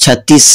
36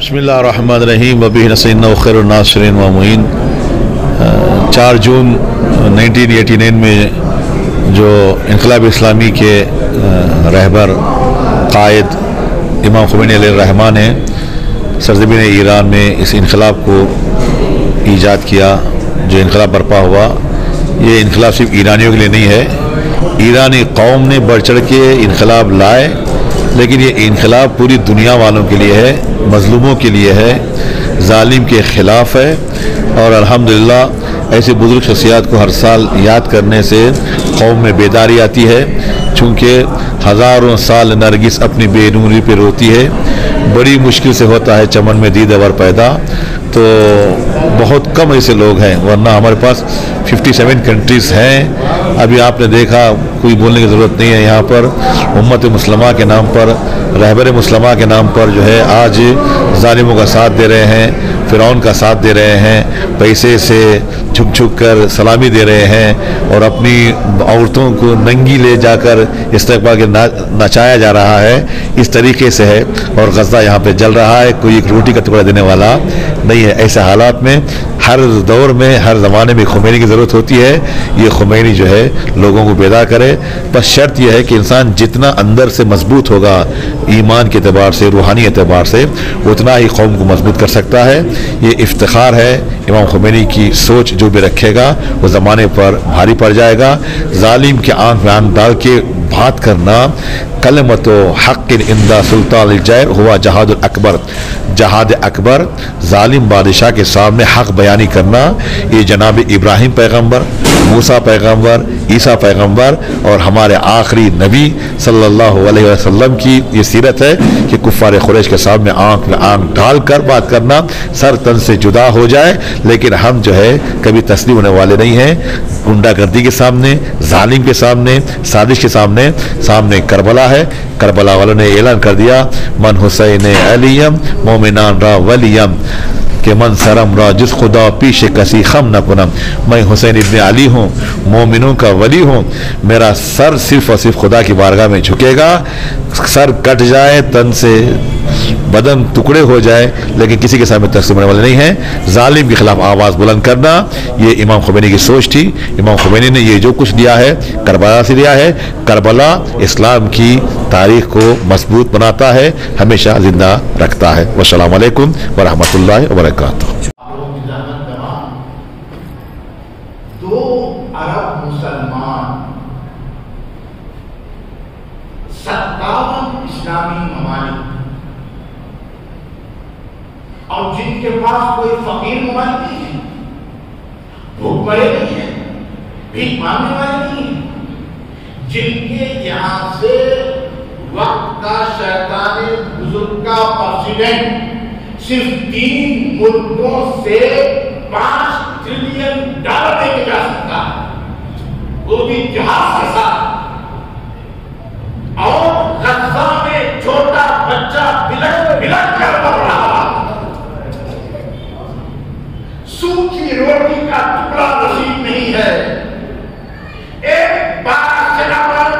بسم اللہ الرحمن الرحیم وبہ نستعین خیر الناصرین و معین۔ 4 جون 1989 میں جو انقلاب اسلامی کے رہبر قائد امام خمینی علیہ الرحمہ نے سرزمین ایران میں اس انقلاب کو ایجاد کیا، جو انقلاب برپا ہوا، یہ انقلاب صرف ایرانیوں کے لیے نہیں ہے، ایرانی قوم نے بڑھ چڑھ کے انقلاب لائے، لیکن یہ انقلاب پوری دنیا والوں کے لیے ہے، مظلوموں کے لیے ہے، ظالم کے خلاف ہے، اور الحمدللہ ایسے بزرگ شخصیات کو ہر سال یاد کرنے سے قوم میں بیداری آتی ہے، چونکہ ہزاروں سال نرگس اپنی بے نوری پہ روتی ہے، بڑی مشکل سے ہوتا ہے چمن میں دیدور پیدا، تو بہت کم ایسے لوگ ہیں، ورنہ ہمارے پاس 57 کنٹریز ہیں۔ ابھی آپ نے دیکھا، کوئی بولنے کی ضرورت نہیں ہے، یہاں پر امت مسلمہ کے نام پر، رہبر مسلمہ کے نام پر جو ہے آج ظالموں کا ساتھ دے رہے ہیں، فرعون کا ساتھ دے رہے ہیں، پیسے سے جھک جھک کر سلامی دے رہے ہیں، اور اپنی عورتوں کو ننگی لے جا کر استقبال کے نچایا جا رہا ہے، اس طریقے سے ہے، اور غزہ یہاں پہ جل رہا ہے، کوئی ایک روٹی کا ٹکڑا دینے والا نہیں ہے۔ ایسے حالات میں ہر دور میں، ہر زمانے میں خمینی کی ضرورت ہوتی ہے، یہ خمینی جو ہے لوگوں کو بیدار کرے، بس شرط یہ ہے کہ انسان جتنا اندر سے مضبوط ہوگا ایمان کے اعتبار سے، روحانی اعتبار سے، اتنا ہی قوم کو مضبوط کر سکتا ہے۔ یہ افتخار ہے، امام خمینی کی سوچ جو بھی رکھے گا وہ زمانے پر بھاری پڑ جائے گا۔ ظالم کے آنکھ میں آنکھ ڈال کے بات کرنا، کلمت حق عند سلطان الجائر ہوا جہاد الاکبر، جہاد اکبر، ظالم بادشاہ کے سامنے حق بیانی کرنا، یہ جناب ابراہیم پیغمبر، موسیٰ پیغمبر، عیسیٰ پیغمبر اور ہمارے آخری نبی صلی اللہ علیہ وسلم کی یہ سیرت ہے کہ کفار قریش کے سامنے آنکھ میں آنکھ ڈال کر بات کرنا، سر تن سے جدا ہو جائے، لیکن ہم جو ہے کبھی تسلیم ہونے والے نہیں ہیں۔ گنڈا گردی کے سامنے، ظالم کے سامنے، سازش کے سامنے کربلا ہے، کربلا والوں نے اعلان کر دیا من حسین علیم مومنان را ولیم، کہ من سرم را جس خدا پیش کسی خم نہ کنم، میں حسین ابن علی ہوں، مومنوں کا ولی ہوں، میرا سر صرف اور صرف خدا کی بارگاہ میں جھکے گا، سر کٹ جائے، تن سے بدن ٹکڑے ہو جائے، لیکن کسی کے سامنے تسلیم ہونے والے نہیں ہیں۔ ظالم کے خلاف آواز بلند کرنا، یہ امام خمینی کی سوچ تھی۔ امام خمینی نے یہ جو کچھ دیا ہے کربلا سے دیا ہے۔ کربلا اسلام کی تاریخ کو مضبوط بناتا ہے، ہمیشہ زندہ رکھتا ہے۔ والسلام علیکم ورحمۃ اللہ وبرکاتہ۔ 2 ارب مسلمان، 57 اسلامی ممالک، اور جن کے پاس کوئی فقیر ممالک نہیں ہے، بھوک مرے نہیں ہیں، بھیک مانگنے والے نہیں ہیں، جن کے یہاں سے وقت کا شیطان بزرگ کا پریزیڈنٹ صرف 3 ملکوں سے $5 ٹریلین لے کے جا سکتا ہے، وہ بھی جہاز کے ساتھ، اور غزہ میں چھوٹا بچہ بلک بلک کر مر رہا، سوکھی روٹی کا ٹکڑا نصیب نہیں ہے، ایک بار جنابر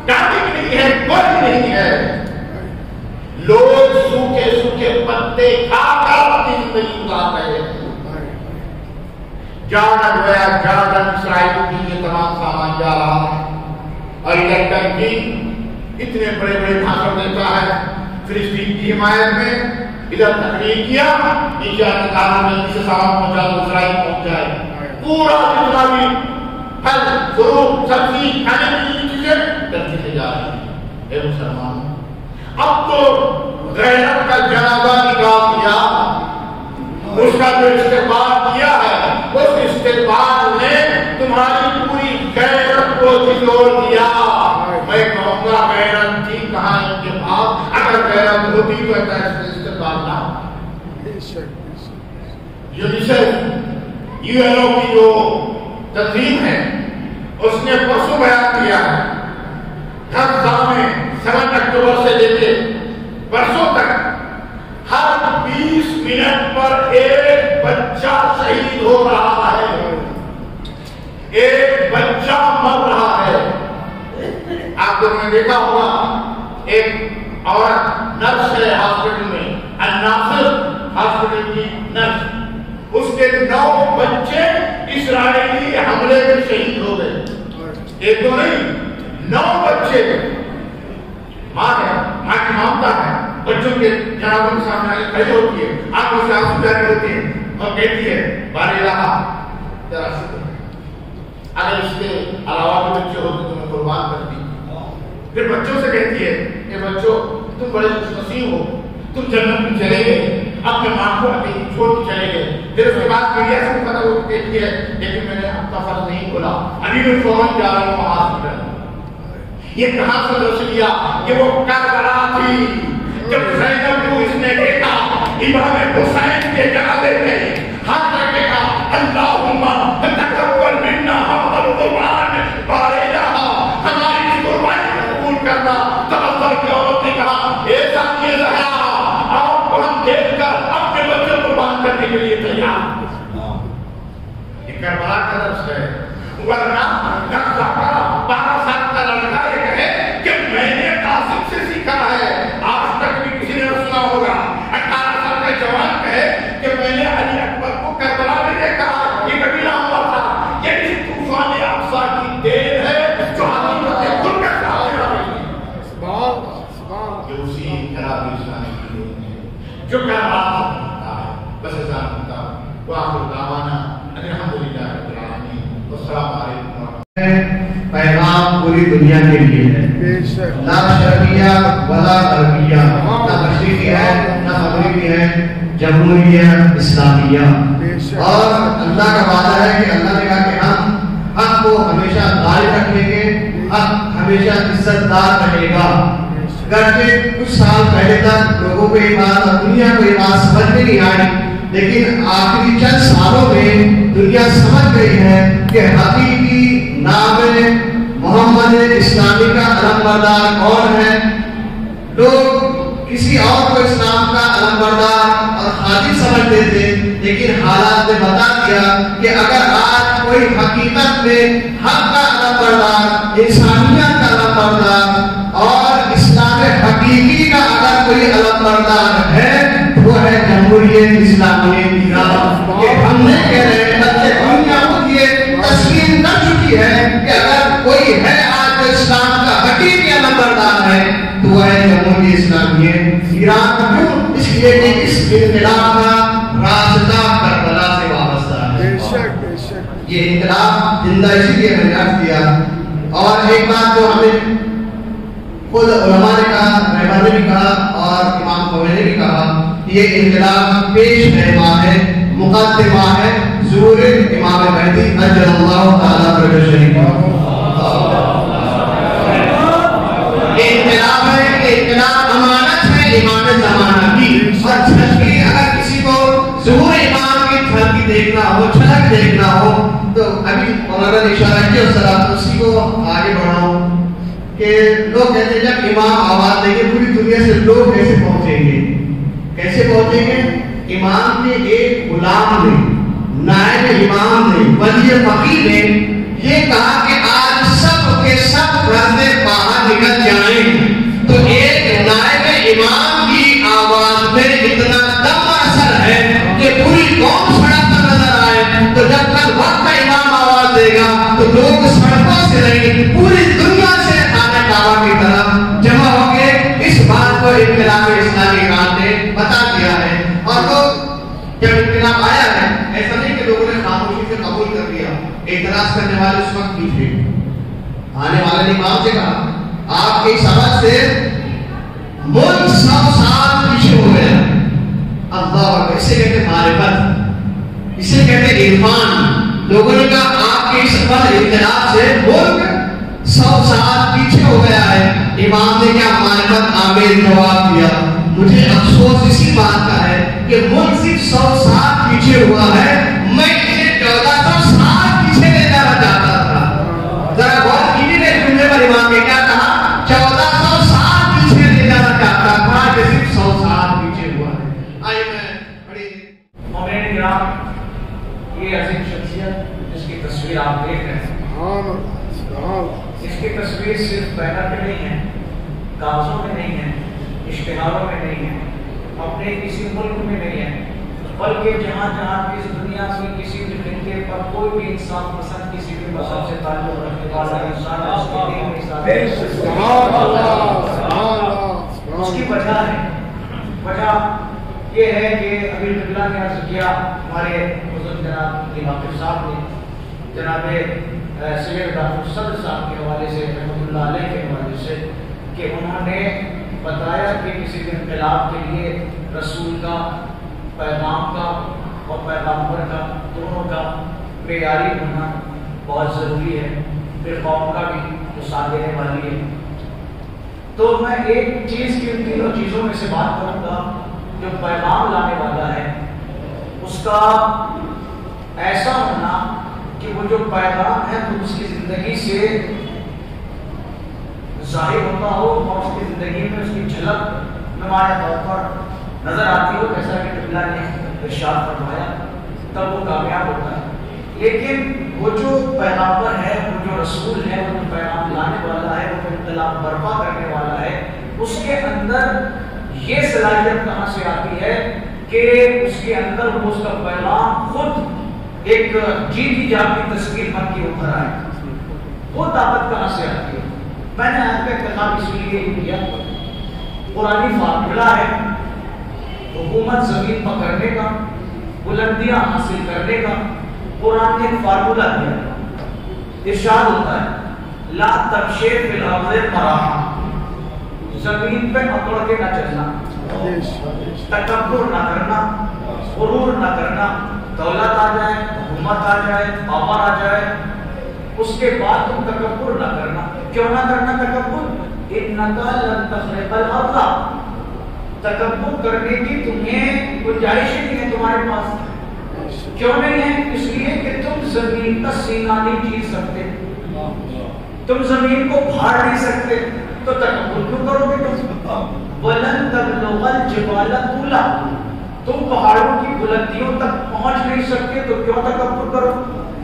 ڈالی نہیں ہے، کوئی نہیں ہے، لوگ سوکھے سوکھے پتے کھا کر اپنی زندگی گزار رہے ہیں۔ جارڈن گویا، جارڈن اسرائیل کی یہ تمام سامان جا رہا ہے، اور الیکٹن کی اتنے بڑے بڑے بھاشن دیتا ہے فلسطین کی حمایت میں، ادھر تقریر کیا، نیچے کے کارن میں کسی سامان پہنچا تو اسرائیل پہنچ جائے، پورا جتنا بھی پھل فروٹ سبزی کھانے کی چیزیں کرتی سے جا رہی ہیں۔ اے مسلمان، اب تو غیرت کا جنازہ نکال دیا، اس کا جو استقبال کیا ہے، اس استقبال نے تمہاری پوری غیرت کو جھنجھوڑ دیا۔ میں کہوں گا غیرت تھی کہاں ان کے پاس، اگر غیرت ہوتی تو ایسا استقبال نہ ہوتا۔ یونیسیف UN کی جو تنظیم ہے، اس نے پرسوں بیان کیا ہے، غزہ میں 7 اکتوبر سے لے کے پرسوں تک ہر 20 منٹ پر ایک بچہ شہید ہو رہا ہے، ایک بچہ مر رہا ہے۔ آپ لوگوں نے دیکھا ہوگا، ایک عورت نرس ہے ہاسپٹل میں، الناصر ہاسپٹل کی نرس، اس کے 9 بچے اسرائیلی حملے میں شہید ہو گئے. ایک تو نہیں، 9 بچے. ماں ہے، ماں کی ممتا ہے، بچوں کے جنابوں کے سامنے آگے کھڑی ہوتی ہے، آنکھوں سے آنسو جاری ہوتی ہے اور کہتی ہے بارے رہا ذرا سے اگر اس کے علاوہ بھی بچے ہوتے تو میں قربان کرتی. پھر بچوں سے کہتی ہے کہ بچوں تم بڑے خوش نصیب ہو، تم جنت میں چلے گئے، اپنے ماں کو اکیلی چھوڑ کے چلے گئے. پھر اس کے بعد میڈیا سے پتہ وہ کہتی ہے لیکن میں نے اپنا فرض نہیں کھولا، ابھی میں فوراً جا رہا ہوں ہاسپٹل. یہ کہاں سے درس لیا کہ وہ کربلا تھی جب زینب کو اس نے دیکھا امام حسین کے جنازے میں ہاتھ رکھے گا اللہم تقبل منا هذا القرآن بارے رہا ہماری قربانی قبول کرنا. تقبل کی عورت نے کہا ایسا کیے رہا آپ کو ہم دیکھ کر اپنے بچوں کو قربان کرنے کے لیے تیار. یہ کربلا کا درس ہے. ورنہ غزہ کا 12 سال کا لڑکا یہ کہے کہ میں نے قاسم سے سیکھا ہے، آج تک بھی کسی نے سنا ہوگا. 18 سال کا جوان کہے کہ میں نے علی اکبر کو کربلا میں دیکھا، یہ کبھی نہ ہوا تھا. یہ طوفان اقصی کی دیر ہے جو حقیقت خود کا سامنے آ رہی ہے. یہ اسی انقلاب اسلامی کی دیر ہے جو کربلا ہوتا ہے. بس ایسا ہوتا ہے. وآخر دعوانا الحمدللہ رب العالمین والسلام علیکم. پیغام پوری دنیا کے لیے ہے، نہ شرقیہ ولا غربیہ، نہ مشرقی ہے نہ مغربی ہے، جمہوریہ اسلامیہ. اور اللہ کا وعدہ ہے کہ اللہ نے کہا کہ ہم حق کو ہمیشہ غالب رکھیں گے، حق ہمیشہ عزت دار رہے گا. گرچہ کچھ سال پہلے تک لوگوں کو یہ بات اور دنیا کو یہ بات سمجھ میں نہیں آئی، لیکن آخری چند سالوں میں دنیا سمجھ گئی ہے کہ حقیقی نام محمد اسلامی کا علم بردار کون ہے. لوگ کسی اور کو اسلام کا علم بردار اور خادم سمجھتے تھے، لیکن حالات نے بتا دیا کہ اگر آج کوئی حقیقت میں حق کا علم بردار، انسانیت کا علم بردار اور اسلام حقیقی کا اگر کوئی علم بردار ہے وہ ہے جمہوریت اسلامی ایران. کہ ہم نے کہہ رہے ہیں دنیا کو یہ تسلیم کر چکی ہے کہ اگر کوئی ہے آج جو اسلام کا حقیقی علم بردار ہے تو وہ ہے جمہوریت اسلامی ایران. کیوں؟ اس لیے کہ اس انقلاب کا راستہ کربلا سے وابستہ ہے. یہ انقلاب زندہ اسی لیے میں نے عرض کیا. اور ایک بات جو ہمیں خود علماء نے کہا، رہبر نے بھی کہا اور امام خمینی نے بھی کہا، یہ انقلاب پیش پیما ہے، مقدمہ ہے ظہور امام مہدی اجل اللہ تعالیٰ برکت شریف. یہ انقلاب ہے، یہ انقلاب امانت ہے امام زمانہ کی. اور جھلکی اگر کسی کو ظہور امام کی جھلکی دیکھنا ہو، جھلک دیکھنا ہو تو ابھی مولانا نے اشارہ کیا اس طرح اسی کو آگے بڑھاؤں کہ لوگ کہتے ہیں جب امام آواز دیں گے پوری دنیا سے لوگ کیسے پہنچیں گے. کیسے پہنچیں گے؟ امام کے ایک غلام نے، نائب امام نے، ولی فقیر نے یہ کہا کہ آج سب کے سب گھر سے باہر نکل جائیں، تو ایک نائب امام کی آواز میں اتنا دم اثر ہے کہ پوری قوم سڑک پر نظر آئے. تو جب تک وقت کا امام آواز دے گا تو لوگ سڑکوں سے نہیں پوری دنیا سے خانہ کعبہ کی طرف جمع ہو کے اس بات کو انقلاب اسلامی ایران نے بتا دیا ہے. اور لوگ جب انقلاب آیا ہے ایسا نہیں کہ لوگوں نے خاموشی سے قبول کر لیا. اعتراض کرنے والے اس وقت بھی تھے. آنے والے نے امام سے کہا آپ کی سمجھ سے ملک 100 سال پیچھے ہو گیا. اللہ اکبر. اسے کہتے معرفت، اسے کہتے عرفان. لوگوں نے کہا آپ کے اس انقلاب سے ملک 100 سال پیچھے ہو گیا ہے. امام نے کیا معرفت آمیز جواب دیا. مجھے افسوس اسی بات کا ہے کہ ملک صرف 100 سال پیچھے ہوا ہے، میں اسے 1400 سال پیچھے لے جانا چاہتا تھا. ذرا غور کیجیے جملے پر امام نے کیا کہا، 1400 سال پیچھے لے جانا چاہتا تھا کہ صرف 100 سال پیچھے ہوا ہے. آئیے میں بڑی مومنین کرام، یہ عظیم شخصیت جس کی تصویر آپ دیکھ رہے ہیں، اس کی تصویر صرف بیانات میں نہیں ہے، کاغذوں میں نہیں ہے، اشتہاروں میں نہیں ہے، اپنے کسی ملک میں نہیں ہے، بلکہ جہاں جہاں بھی اس دنیا میں کسی بھی خطے پر کوئی بھی انسان پسند کسی بھی مذہب سے تعلق رکھنے والا انسان ہے، اس کے دین میں اس کی وجہ ہے، وجہ یہ ہے کہ ابھی قبلہ نے عرض کیا ہمارے بزرگ جناب واقف صاحب نے، جناب سید ڈاکٹر صدر صاحب کے حوالے سے رحمۃ اللہ علیہ کے حوالے سے، کہ انہوں نے بتایا کہ کسی بھی انقلاب کے لیے رسول کا، پیغام کا اور پیغامبر کا دونوں کا معیاری ہونا بہت ضروری ہے، پھر قوم کا بھی جو ساتھ دینے والی ہے۔ تو میں ایک چیز کی ان تینوں چیزوں میں سے بات کروں گا، جو پیغام لانے والا ہے اس کا ایسا ہونا کہ وہ جو پیغام ہے تو اس کی زندگی سے ظاہر ہوتا ہو اور اس کی زندگی میں اس کی جھلک نمایاں طور پر نظر آتی ہو، جیسا کہ قبلہ نے ارشاد فرمایا، تب وہ کامیاب ہوتا ہے۔ لیکن وہ جو پیغامبر ہے، وہ جو رسول ہے، وہ جو پیغام لانے والا ہے، وہ جو انقلاب برپا کرنے والا ہے، اس کے اندر یہ صلاحیت کہاں سے آتی ہے کہ اس کے اندر وہ اس کا پیغام خود ایک جیتی جاتی تصویر بن کے ابھر آئے، وہ طاقت کہاں سے آتی ہے؟ میں نے آپ کا انتخاب اس لیے کیا، قرآنی فارمولہ ہے حکومت زمین پکڑنے کا، بلندیاں حاصل کرنے کا، قرآن نے فارمولہ دیا، ارشاد ہوتا ہے لا تمشی فی الارض مراحا، زمین پہ اکڑ کے نہ چلنا، تکبر نہ کرنا، غرور نہ کرنا، دولت آ جائے، حکومت آ جائے، پاور آ جائے، اس کے بعد تم تکبر نہ کرنا۔ کیوں نہ کرنا تکبر؟ انکا لن تخرق الارض، تکبر کرنے کی تمہیں گنجائش نہیں ہے تمہارے پاس۔ کیوں نہیں ہے؟ اس لیے کہ تم زمین کا سینہ نہیں چیر سکتے، تم زمین کو پھاڑ نہیں سکتے، تو تکبر کیوں کرو گے تم؟ وَلَن تَبْلُغَ الْجِبَالَ طُولًا، تم پہاڑوں کی بلندیوں تک پہنچ نہیں سکتے تو کیوں تکبر کرو؟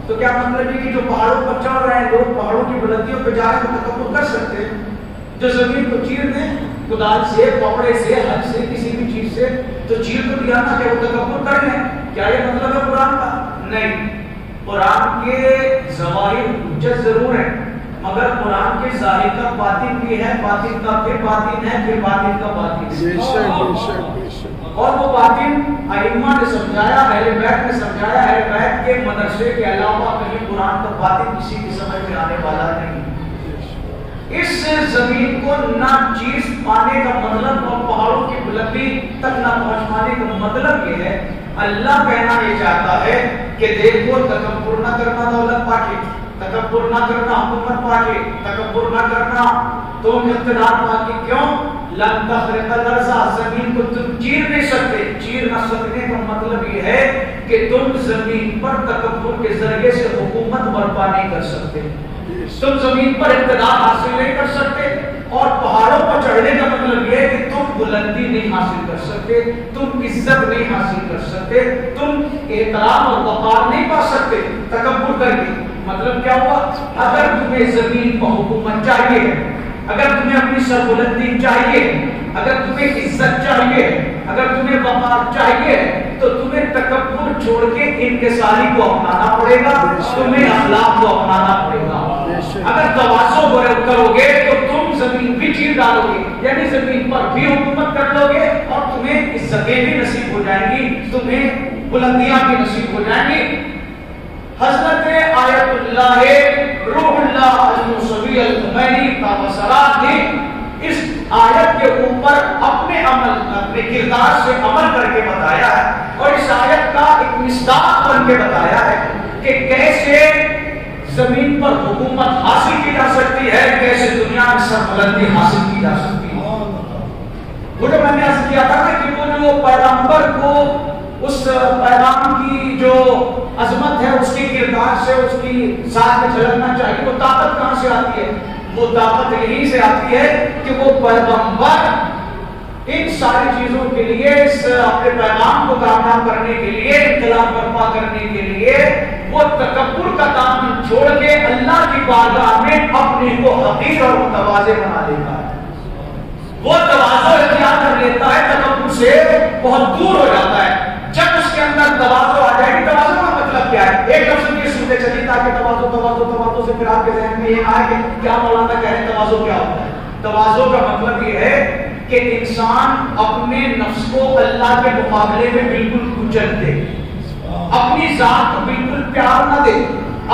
تو کیا مطلب ہے کہ جو پہاڑوں پر چڑھ رہے ہیں لوگ، پہاڑوں کی بلندیوں پہ جا کے تکبر کر سکتے ہیں؟ جو زمین کو چیر دیں کدال سے، پکڑے سے، ہل سے، کسی بھی چیز سے، تو چیر تو دیا نا کہ وہ تکبر کر لیں۔ کیا یہ مطلب ہے قرآن کا؟ نہیں، قرآن کے ظواہر حجت ضرور ہے، مگر قرآن کے ظاہر کا باطن بھی ہے، باطن کا پھر باطن ہے، پھر باطن کا باطن ہے، اور وہ باطن ائمہ نے سمجھایا، اہل بیت نے سمجھایا، اہل بیت کے مدرسے کے علاوہ کہیں قرآن کا باطن کسی کی سمجھ میں آنے والا نہیں۔ اس زمین کو نہ چیز پانے کا مطلب اور پہاڑوں کی بلندی تک نہ پہنچ پانے کا مطلب یہ ہے، اللہ کہنا یہ چاہتا ہے کہ دیکھو تکبر نہ کرنا دولت پا کے، تکبر نہ کرنا حکومت پا کے، تکبر نہ کرنا تم اقتدار پا کے، کیوں؟ لن تخرق الارض، زمین کو تم چیر نہیں سکتے۔ چیر نہ سکنے کا مطلب یہ ہے کہ تم زمین پر تکبر کے ذریعے سے حکومت برپا نہیں کر سکتے، تم زمین پر اقتدار حاصل نہیں کر سکتے، اور پہاڑوں پر چڑھنے کا مطلب یہ ہے کہ تم بلندی نہیں حاصل کر سکتے، تم عزت نہیں حاصل کر سکتے، تم احترام اور وقار نہیں پا سکتے تکبر کر کے۔ مطلب کیا ہوا؟ اگر تمہیں زمین پر حکومت چاہیے، اگر تمہیں اپنی سربلندی چاہیے، اگر تمہیں عزت چاہیے، اگر تمہیں وقار چاہیے، تو تمہیں تکبر چھوڑ کے انکساری کو اپنانا پڑے گا، تمہیں اخلاق کو اپنانا پڑے گا۔ اگر تواضع کرو گے تو تم زمین بھی چیر ڈالو گے، یعنی زمین پر بھی حکومت کر لو گے، اور تمہیں عزتیں بھی نصیب ہو جائیں گی، تمہیں بلندیاں بھی نصیب ہو جائیں گی۔ حضرت آیت اللہ روح اللہ الموسوی الخمینی تابصرات نے اس آیت کے اوپر اپنے عمل، اپنے کردار سے عمل کر کے بتایا ہے، اور اس آیت کا ایک مصداق بن کے بتایا ہے کہ کیسے زمین پر حکومت حاصل کی جا سکتی ہے، کیسے دنیا میں سربلندی حاصل کی جا سکتی ہے۔ وہ جو میں نے عرض کیا تھا نا کہ وہ جو پیغمبر کو اس پیغام کی جو عظمت ہے اس کے کردار سے، اس کی ذات میں جھلکنا چاہیے، وہ طاقت کہاں سے آتی ہے؟ وہ طاقت یہیں سے آتی ہے کہ وہ پیغمبر ان ساری چیزوں کے لیے، اس اپنے پیغام کو کامیاب کرنے کے لیے، انقلاب برپا کرنے کے لیے، وہ تکبر کا دامن چھوڑ کے اللہ کی بارگاہ میں اپنے کو حقیر اور متواضع بنا لیتا ہے۔ وہ تواضع اختیار کر لیتا ہے، تکبر سے بہت دور ہو جاتا ہے۔ جب اس کے اندر تواضع آ جائے گی، تواضع کا مطلب کیا ہے؟ ایک لفظ یہ سنتے چلیے تاکہ تواضع تواضع تواضع سے پھر آپ کے ذہن میں یہ آئے کہ کیا مولانا کہہ رہے ہیں تواضع کیا ہوتا ہے؟ تواضع کا مطلب یہ ہے کہ انسان اپنے نفس کو اللہ کے مقابلے میں بالکل کچل دے، اپنی ذات کو بالکل پیار نہ دے،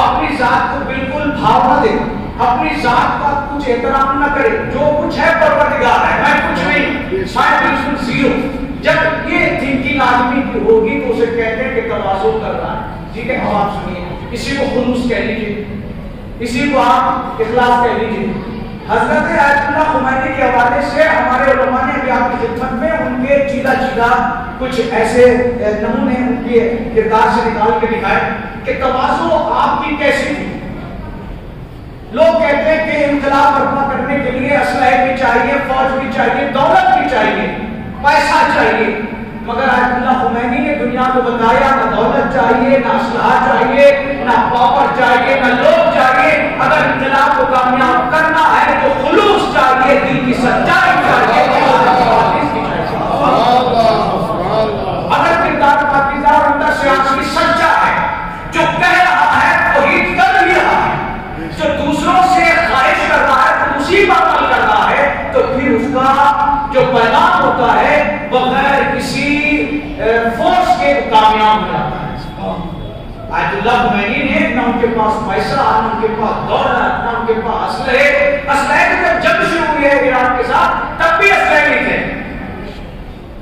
اپنی ذات کو بالکل بھاؤ نہ دے، اپنی ذات کا کچھ احترام نہ کرے۔ جو کچھ ہے پروردگار ہے، میں کچھ نہیں، میں بالکل زیرو۔ جب یہ تھنکنگ آدمی کی ہوگی تو اسے کہتے ہیں کہ تواضع کر رہا ہے۔ ٹھیک ہے، اب آپ سنیے، اسی کو خلوص کہہ لیجیے، اسی کو آپ اخلاص کہہ لیجیے۔ حضرت آیت اللہ خمینی کے حوالے سے ہمارے علماء نے بھی آپ کی خدمت میں ان کے چیدہ کچھ ایسے نمونے ان کے کردار سے نکال کے دکھائے کہ تواضع آپ کی کیسی تھی۔ لوگ کہتے ہیں کہ انقلاب برپا کرنے کے لیے اسلحے بھی چاہیے، فوج بھی چاہیے، دولت بھی چاہیے، پیسہ چاہیے، مگر آیت اللہ خمینی نے دنیا کو بتایا نہ دولت چاہیے، نہ اسلحہ چاہیے، نہ پاور چاہیے، نہ لوگ چاہیے۔ اگر انقلاب کو کامیاب کرنا ہے تو خلوص چاہیے، دل کی سچائی چاہیے، اگر کردار پاکیزہ اور اندر سے آنکھ سچا ہے، جو کہہ رہا ہے توحید کر بھی رہا ہے، جو دوسروں سے خواہش کر رہا ہے تو اسی پر عمل کر رہا ہے، تو پھر اس کا جو پیغام ہوتا ہے بغیر کسی فورس کے کامیاب ہو جاتا ہے۔ آیت اللہ خمینی نے نہ ان کے پاس پیسہ، نہ ان کے پاس دولت، نہ ان کے پاس اسلحے کی جب جنگ شروع ہوئی ہے ایران کے ساتھ تب بھی اسلحے نہیں تھے۔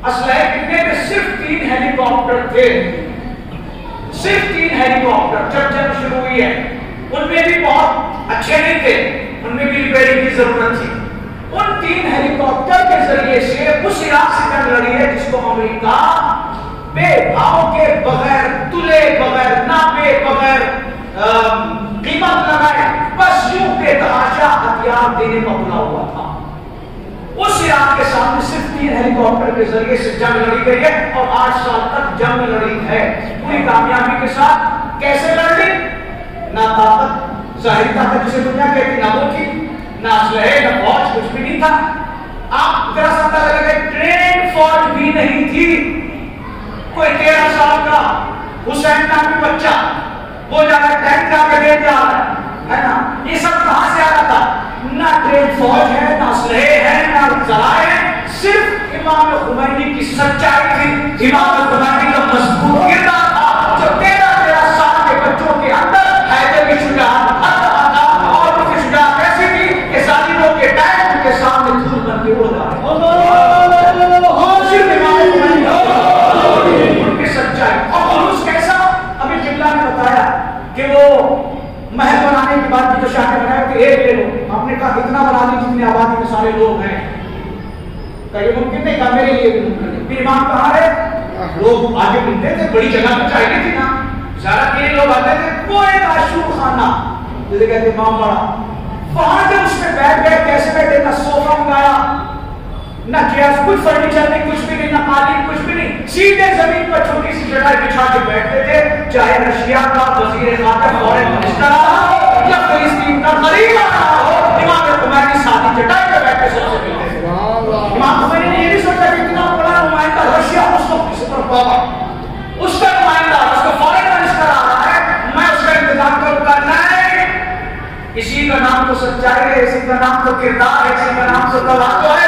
اسلحے کتنے تھے؟ صرف 3 ہیلی کاپٹر تھے، صرف 3 ہیلی کاپٹر جب جنگ شروع ہوئی ہے۔ ان میں بھی بہت اچھے نہیں تھے، ان میں بھی ریپیئرنگ کی ضرورت تھی۔ ان 3 ہیلی کاپٹر کے ذریعے سے اس عراق سے جنگ لڑی ہے جس کو امریکہ بے بھاؤ کے بغیر، تلے بغیر، ناپے بغیر، قیمت لگائے بس یوں بے تحاشا ہتھیار دینے کا بلا ہوا تھا۔ اس عراق کے سامنے صرف 3 ہیلی کاپٹر کے ذریعے سے جنگ لڑی گئی ہے اور 8 سال تک جنگ لڑی ہے پوری کامیابی کے ساتھ۔ کیسے لڑ لی؟ نہ طاقت، ظاہری طاقت جسے دنیا کہتی، نہ وہ تھی، نہ اسلحے، نہ فوج، کچھ بھی نہیں تھا۔ آپ ذرا سا اندازہ لگائیں، ٹرین فوج بھی نہیں تھی۔ کوئی 13 سال کا حسین نامی بچہ وہ جا رہا ہے ٹینک کا گریڈ جا رہا ہے نا، یہ سب کہاں سے آ رہا تھا؟ نہ ٹرین فوج ہے، نہ اسلحے ہیں، نہ ذرائع ہیں، صرف امام خمینی کی سچائی تھی، امام خمینی کا مضبوط کردار تھا جو 13 سال کے بچوں کے اندر حیدر کی شجاعت بھر رہا تھا، اور ان کی شجاعت ایسی تھی کہ ظالموں کے ٹینک کے سامنے دھول بن کے اڑ رہا ہے۔ صرف امام خمینی ان کی سچائی اور خلوص کیسا؟ ابھی قبلہ نے بتایا کہ وہ محل بنانے کے بعد جو شاہ نے بنایا کہ ایک لے لو، ہم نے کہا اتنا بنا دی جتنی آبادی میں سارے لوگ ہیں، کہ یہ ممکن نہیں، کہا میرے لیے بھی ممکن نہیں۔ پھر امام کہاں ہے؟ لوگ آگے ملتے تھے، بڑی جگہ پہ چاہیے تھی نا، زیادہ تیرے لوگ آتے تھے، وہ ایک عاشور خانہ جسے کہتے امام بڑا، وہاں جب اس میں بیٹھ گئے، کیسے بیٹھے؟ نہ صوفہ منگایا، نہ چیئر، کچھ فرنیچر نہیں، کچھ بھی نہیں، نہ قالین، کچھ بھی نہیں، سیدھے زمین پر چھوٹی سی چٹائی بچھا کے بیٹھتے تھے، چاہے رشیا کا وزیر خارجہ فورن منسٹر آ رہا ہو یا فلسطین کا غریب آ رہا ہو، امام خمینی ساتھی چٹائی پہ بیٹھ کے سب سے ملتے تھے۔ امام خمینی نے یہ نہیں سوچا کہ اتنا بڑا نمائندہ رشیا اس کو کس پر پاوا، اس کا نمائندہ، اس کا فورن منسٹر آ رہا ہے، میں اس کا انتظام کروں گا، نہیں، اسی کا نام تو سچائی ہے، اسی کا نام تو کردار ہے، اسی کا نام تو تواضع ہے۔